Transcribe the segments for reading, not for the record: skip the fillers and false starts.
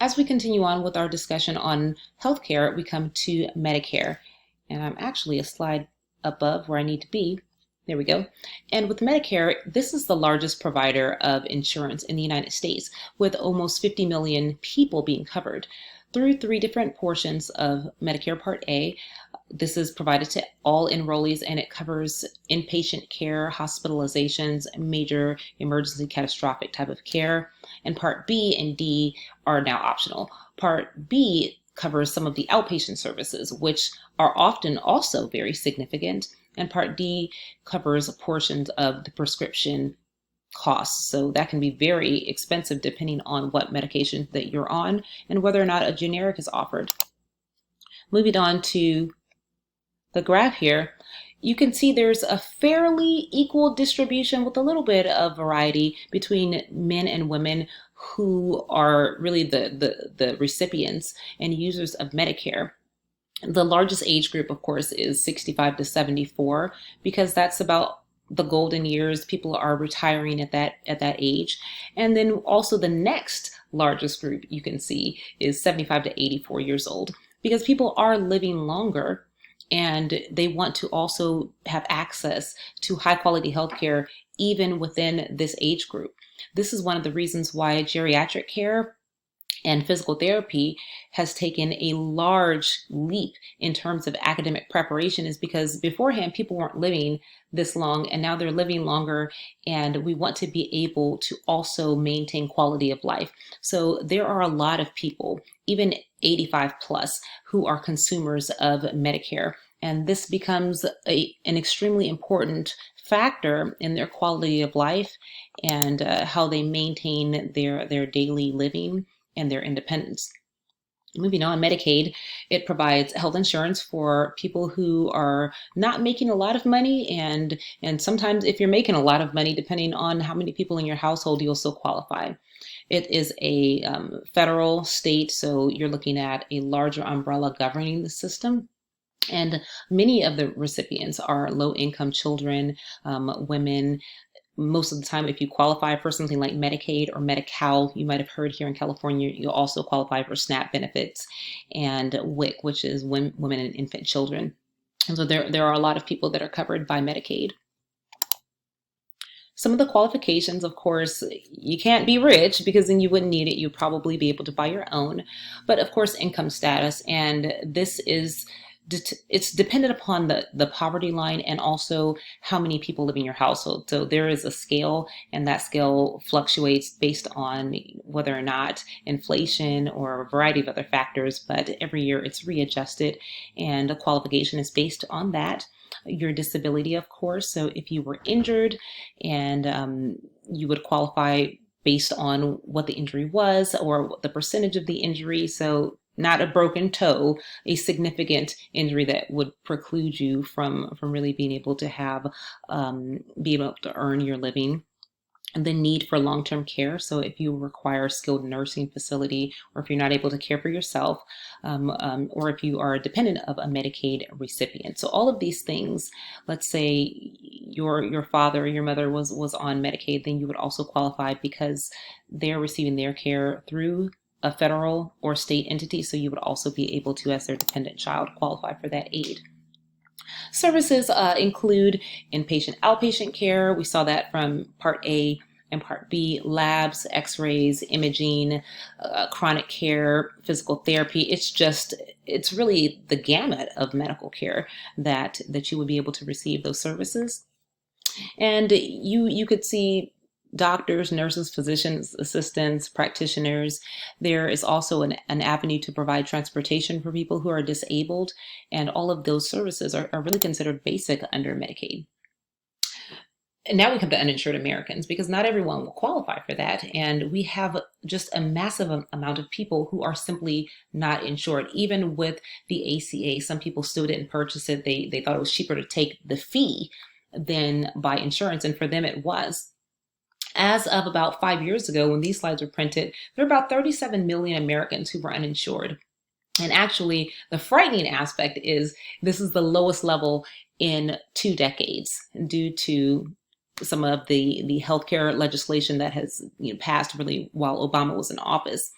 As we continue on with our discussion on healthcare, we come to Medicare. And I'm actually a slide above where I need to be. There we go. And with Medicare, this is the largest provider of insurance in the United States, with almost 50 million people being covered through three different portions of Medicare Part A. This is provided to all enrollees and it covers inpatient care, hospitalizations, major emergency catastrophic type of care. And Part B and D are now optional. Part B covers some of the outpatient services, which are often also very significant. And Part D covers portions of the prescription costs. So that can be very expensive depending on what medication that you're on and whether or not a generic is offered. Moving on to the graph here, you can see there's a fairly equal distribution with a little bit of variety between men and women who are really the recipients and users of Medicare. The largest age group, of course, is 65 to 74 because that's about the golden years. People are retiring at that age. And then also the next largest group you can see is 75 to 84 years old because people are living longer and they want to also have access to high quality healthcare even within this age group. This is one of the reasons why geriatric care and physical therapy has taken a large leap in terms of academic preparation is because beforehand people weren't living this long and now they're living longer and we want to be able to also maintain quality of life. So there are a lot of people, even 85 plus, who are consumers of Medicare, and this becomes an extremely important factor in their quality of life and how they maintain their daily living and their independence. Moving on, Medicaid, it provides health insurance for people who are not making a lot of money, and sometimes if you're making a lot of money, depending on how many people in your household, you'll still qualify. It is a federal state, so you're looking at a larger umbrella governing the system. And many of the recipients are low-income children, women. Most of the time, if you qualify for something like Medicaid or Medi-Cal, you might have heard here in California, you'll also qualify for SNAP benefits and WIC, which is Women and Infant Children. And so there are a lot of people that are covered by Medicaid. Some of the qualifications, of course, you can't be rich because then you wouldn't need it. You'd probably be able to buy your own. But of course, income status, and this is it's dependent upon the poverty line and also how many people live in your household. So there is a scale, and that scale fluctuates based on whether or not inflation or a variety of other factors, but every year it's readjusted and the qualification is based on that. Your disability, of course. So if you were injured and you would qualify based on what the injury was or the percentage of the injury. So not a broken toe, a significant injury that would preclude you from really being able to have, be able to earn your living. And the need for long-term care. So if you require a skilled nursing facility, or if you're not able to care for yourself, or if you are a dependent of a Medicaid recipient. So all of these things, let's say your father or your mother was on Medicaid, then you would also qualify because they're receiving their care through a federal or state entity. So you would also be able to, as their dependent child, qualify for that aid. Services include inpatient, outpatient care. We saw that from Part A and Part B, labs, x-rays, imaging, chronic care, physical therapy. It's really the gamut of medical care that you would be able to receive those services. And you could see doctors, nurses, physicians, assistants, practitioners. There is also an avenue to provide transportation for people who are disabled, and all of those services are really considered basic under Medicaid. And now we come to uninsured Americans because not everyone will qualify for that. And we have just a massive amount of people who are simply not insured. Even with the ACA, some people still didn't purchase it. They thought it was cheaper to take the fee than buy insurance, and for them it was. As of about 5 years ago, when these slides were printed, there were about 37 million Americans who were uninsured. And actually, the frightening aspect is this is the lowest level in 2 decades due to some of the healthcare legislation that has passed really while Obama was in office.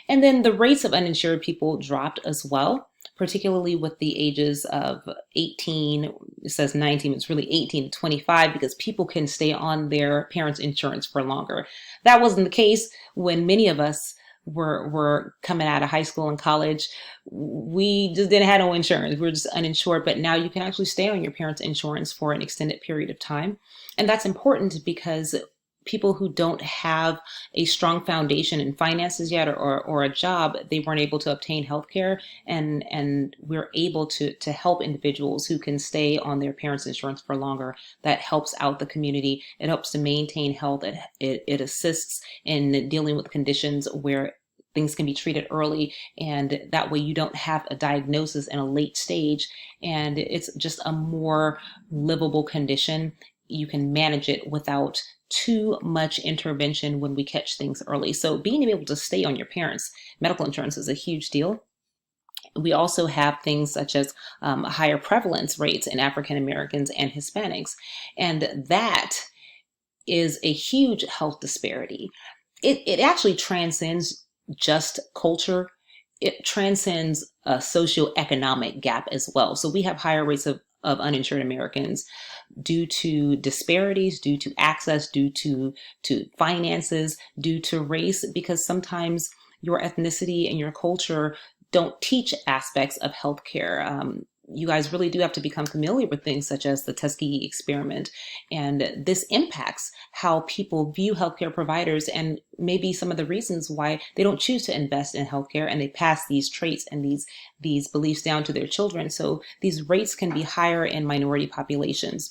And then the rates of uninsured people dropped as well, particularly with the ages of 18, it says 19, it's really 18 to 25 because people can stay on their parents' insurance for longer. That wasn't the case when many of us were coming out of high school and college. We just didn't have no insurance. We were just uninsured. But now you can actually stay on your parents' insurance for an extended period of time. And that's important because people who don't have a strong foundation in finances yet or a job, they weren't able to obtain health care. And we're able to help individuals who can stay on their parents' insurance for longer. That helps out the community. It helps to maintain health. It assists in dealing with conditions where things can be treated early, and that way you don't have a diagnosis in a late stage, and it's just a more livable condition. You can manage it without too much intervention when we catch things early. So being able to stay on your parents' medical insurance is a huge deal. We also have things such as higher prevalence rates in African Americans and Hispanics, and that is a huge health disparity. It actually transcends just culture. It transcends a socioeconomic gap as well. So we have higher rates of uninsured Americans due to disparities, due to access, due to finances, due to race, because sometimes your ethnicity and your culture don't teach aspects of healthcare. You guys really do have to become familiar with things such as the Tuskegee experiment. And this impacts how people view healthcare providers and maybe some of the reasons why they don't choose to invest in healthcare, and they pass these traits and these beliefs down to their children. So these rates can be higher in minority populations.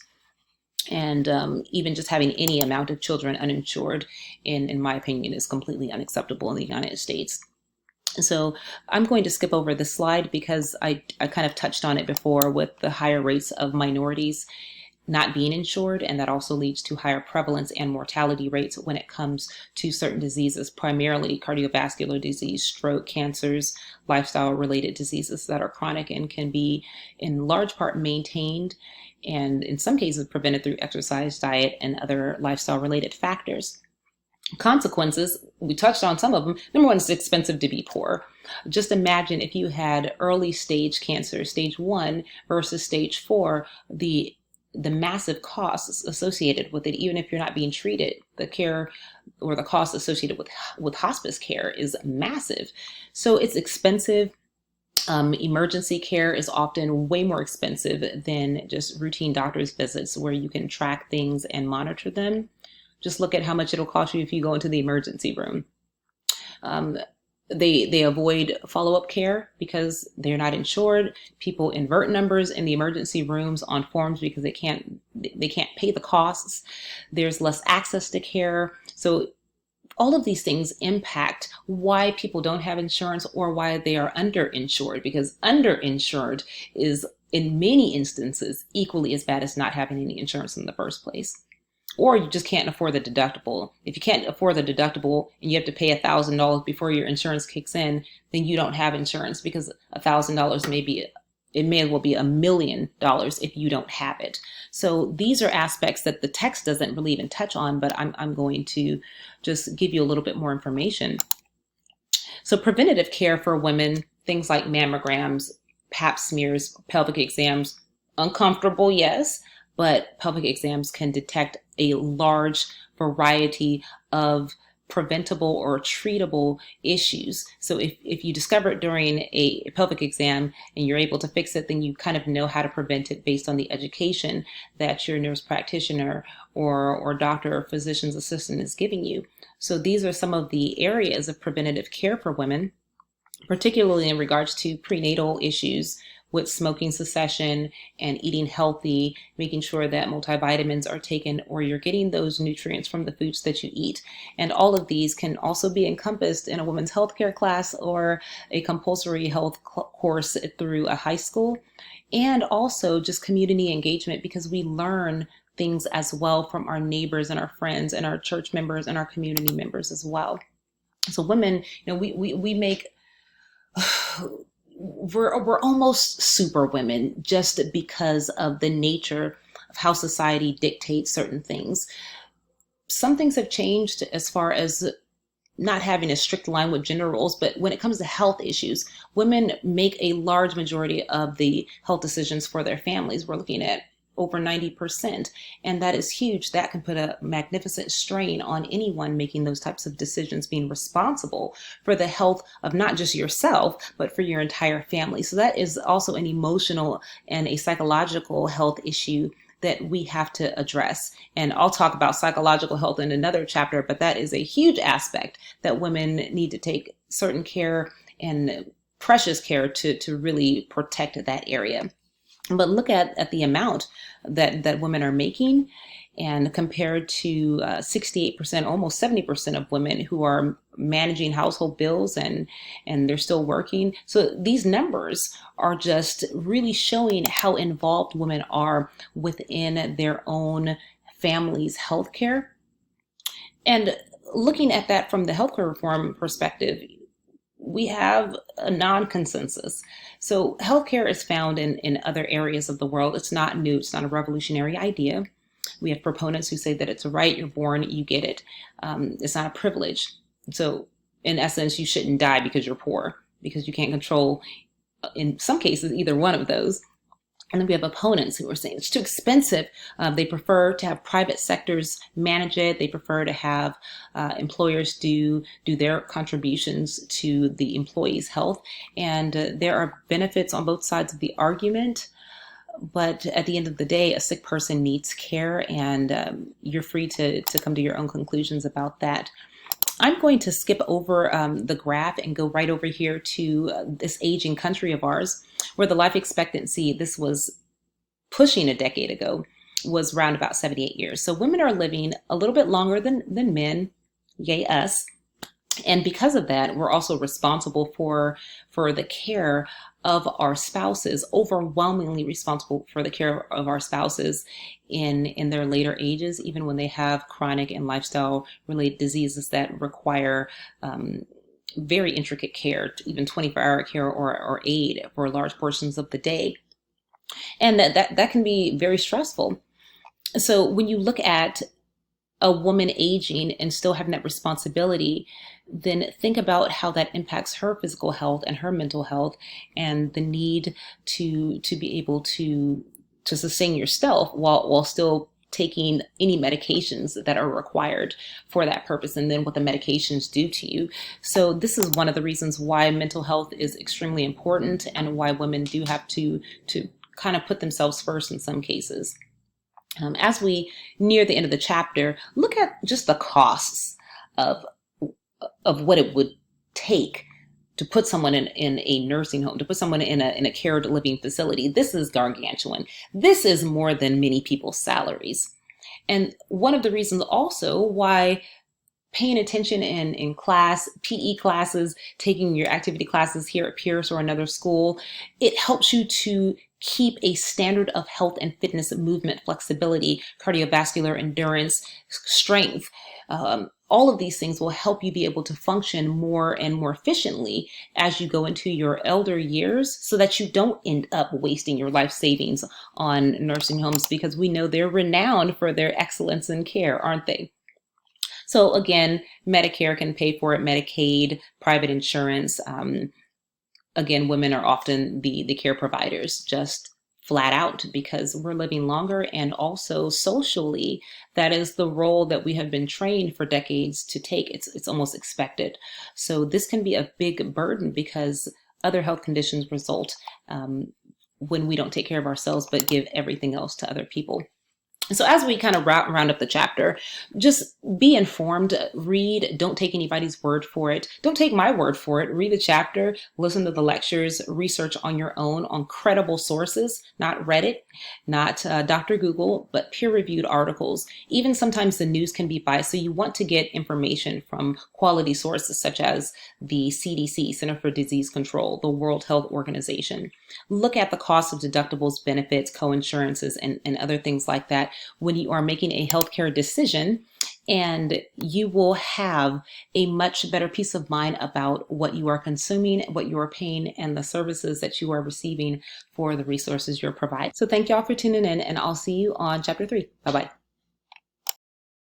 And even just having any amount of children uninsured, in my opinion, is completely unacceptable in the United States. So I'm going to skip over this slide because I kind of touched on it before with the higher rates of minorities not being insured, and that also leads to higher prevalence and mortality rates when it comes to certain diseases, primarily cardiovascular disease, stroke, cancers, lifestyle-related diseases that are chronic and can be in large part maintained and in some cases prevented through exercise, diet, and other lifestyle-related factors. Consequences, we touched on some of them. Number one, it's expensive to be poor. Just imagine if you had early stage cancer, stage 1 versus stage 4, the massive costs associated with it, even if you're not being treated. The care or the cost associated with hospice care is massive. So it's expensive. Emergency care is often way more expensive than just routine doctor's visits where you can track things and monitor them. Just look at how much it'll cost you if you go into the emergency room. They avoid follow-up care because they're not insured. People invert numbers in the emergency rooms on forms because they can't pay the costs. There's less access to care. So all of these things impact why people don't have insurance or why they are underinsured, because underinsured is in many instances equally as bad as not having any insurance in the first place. Or you just can't afford the deductible. If you can't afford the deductible and you have to pay $1,000 before your insurance kicks in, then you don't have insurance, because $1,000 may as well be $1 million if you don't have it. So these are aspects that the text doesn't really even touch on, but I'm going to just give you a little bit more information. So preventative care for women, things like mammograms, pap smears, pelvic exams, uncomfortable, yes, but pelvic exams can detect a large variety of preventable or treatable issues. So if you discover it during a pelvic exam and you're able to fix it, then you kind of know how to prevent it based on the education that your nurse practitioner or doctor or physician's assistant is giving you. So these are some of the areas of preventative care for women, particularly in regards to prenatal issues with smoking cessation and eating healthy, making sure that multivitamins are taken or you're getting those nutrients from the foods that you eat. And all of these can also be encompassed in a women's healthcare class or a compulsory health course through a high school. And also just community engagement, because we learn things as well from our neighbors and our friends and our church members and our community members as well. So women, we make we're almost super women just because of the nature of how society dictates certain things. Some things have changed as far as not having a strict line with gender roles, but when it comes to health issues, women make a large majority of the health decisions for their families. We're looking at over 90%, and that is huge. That can put a magnificent strain on anyone making those types of decisions, being responsible for the health of not just yourself, but for your entire family. So that is also an emotional and a psychological health issue that we have to address. And I'll talk about psychological health in another chapter, but that is a huge aspect that women need to take certain care and precious care to really protect that area. But look at the amount that women are making, and compared to 68%, almost 70% of women who are managing household bills and they're still working. So these numbers are just really showing how involved women are within their own family's healthcare. And looking at that from the healthcare reform perspective, we have a non-consensus. So healthcare is found in other areas of the world. It's not new. It's not a revolutionary idea. We have proponents who say that it's a right. You're born, you get it. It's not a privilege. So in essence, you shouldn't die because you're poor, because you can't control, in some cases, either one of those. And then we have opponents who are saying it's too expensive. They prefer to have private sectors manage it. They prefer to have employers do their contributions to the employees' health. And there are benefits on both sides of the argument. But at the end of the day, a sick person needs care, and you're free to come to your own conclusions about that. I'm going to skip over the graph and go right over here to this aging country of ours, where the life expectancy, this was pushing a decade ago, was around about 78 years. So women are living a little bit longer than men, yay us. And because of that, we're also responsible for the care of our spouses, overwhelmingly responsible for the care of our spouses in their later ages, even when they have chronic and lifestyle related diseases that require very intricate care, even 24-hour care or aid for large portions of the day. And that can be very stressful. So when you look at a woman aging and still having that responsibility, then think about how that impacts her physical health and her mental health, and the need to be able to sustain yourself while still taking any medications that are required for that purpose, and then what the medications do to you. So this is one of the reasons why mental health is extremely important, and why women do have to kind of put themselves first in some cases. As we near the end of the chapter, look at just the costs of what it would take to put someone in a nursing home, to put someone in a cared living facility. This is gargantuan. This is more than many people's salaries. And one of the reasons also why paying attention in class, PE classes, taking your activity classes here at Pierce or another school, it helps you to keep a standard of health and fitness, movement, flexibility, cardiovascular endurance, strength. All of these things will help you be able to function more and more efficiently as you go into your elder years, so that you don't end up wasting your life savings on nursing homes, because we know they're renowned for their excellence in care, aren't they? So again, Medicare can pay for it, Medicaid, private insurance. Again, women are often the care providers, just flat out, because we're living longer, and also socially, that is the role that we have been trained for decades to take. It's almost expected. So this can be a big burden, because other health conditions result when we don't take care of ourselves, but give everything else to other people. So as we kind of round up the chapter, just be informed, read, don't take anybody's word for it. Don't take my word for it. Read the chapter, listen to the lectures, research on your own on credible sources, not Reddit, not Dr. Google, but peer-reviewed articles. Even sometimes the news can be biased, so you want to get information from quality sources such as the CDC, Center for Disease Control, the World Health Organization. Look at the cost of deductibles, benefits, co-insurances, and other things like that when you are making a healthcare decision, and you will have a much better peace of mind about what you are consuming, what you are paying, and the services that you are receiving for the resources you're providing. So thank y'all for tuning in, and I'll see you on chapter 3. Bye-bye.